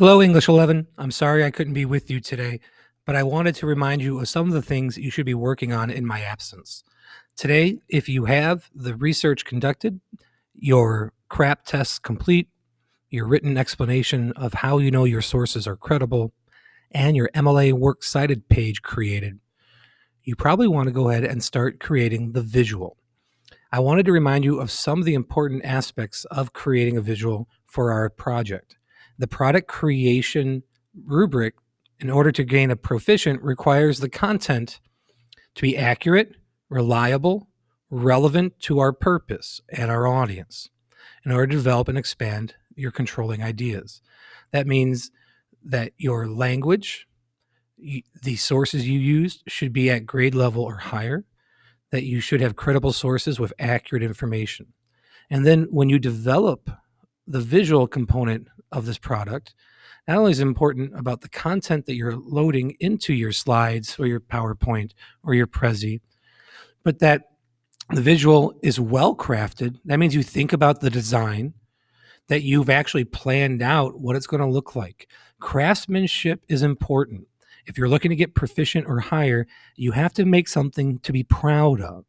Hello, English 11. I'm sorry I couldn't be with you today, but I wanted to remind you of some of the things you should be working on in my absence. Today, if you have the research conducted, your CRAP tests complete, your written explanation of how you know your sources are credible, and your MLA works cited page created, you probably want to go ahead and start creating the visual. I wanted to remind you of some of the important aspects of creating a visual for our project. The product creation rubric, in order to gain a proficient, requires the content to be accurate, reliable, relevant to our purpose and our audience in order to develop and expand your controlling ideas. That means that your language, the sources you use should be at grade level or higher, that you should have credible sources with accurate information. And then when you develop the visual component of this product, not only is it important about the content that you're loading into your slides or your PowerPoint or your Prezi, but that the visual is well crafted. That means you think about the design, that you've actually planned out what it's going to look like. Craftsmanship is important. If you're looking to get proficient or higher, you have to make something to be proud of.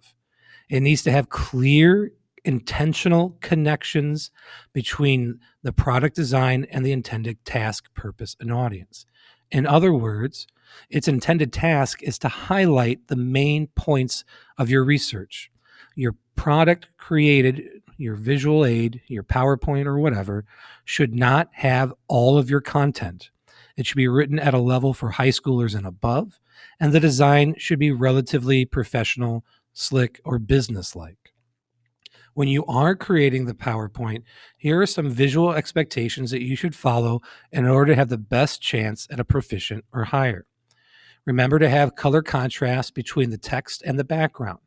It needs to have clear, intentional connections between the product design and the intended task, purpose, and audience. In other words, its intended task is to highlight the main points of your research. Your product created, your visual aid, your PowerPoint or whatever, should not have all of your content. It should be written at a level for high schoolers and above, and the design should be relatively professional, slick, or business-like. When you are creating the PowerPoint, here are some visual expectations that you should follow in order to have the best chance at a proficient or higher. Remember to have color contrast between the text and the background.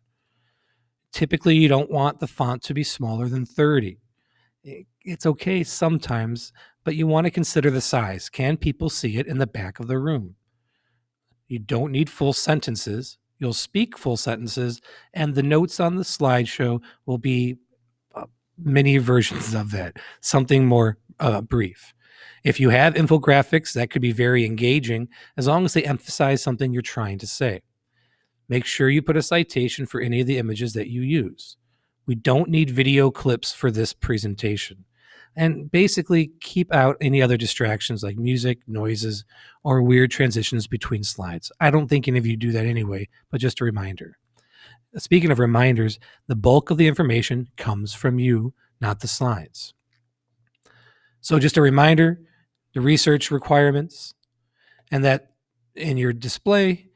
Typically, you don't want the font to be smaller than 30. It's okay sometimes, but you want to consider the size. Can people see it in the back of the room? You don't need full sentences. You'll speak full sentences, and the notes on the slideshow will be mini versions of that, something more brief. If you have infographics, that could be very engaging as long as they emphasize something you're trying to say. Make sure you put a citation for any of the images that you use. We don't need video clips for this presentation. And basically, keep out any other distractions like music, noises, or weird transitions between slides. I don't think any of you do that anyway, but just a reminder. Speaking of reminders, the bulk of the information comes from you, not the slides. So just a reminder, the research requirements, and that in your display,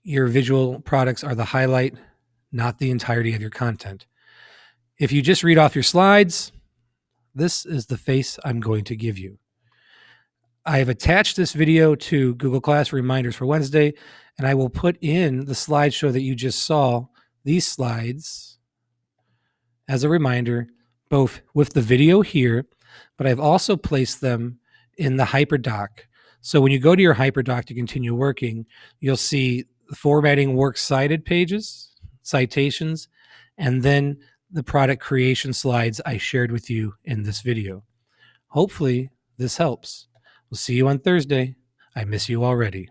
your visual products are the highlight, not the entirety of your content. If you just read off your slides, this is the face I'm going to give you. I have attached this video to Google Class reminders for Wednesday, and I will put in the slideshow that you just saw, these slides, as a reminder, both with the video here, but I've also placed them in the HyperDoc. So when you go to your HyperDoc to continue working, you'll see the formatting works cited pages, citations, and then the product creation slides I shared with you in this video. Hopefully this helps. We'll see you on Thursday. I miss you already.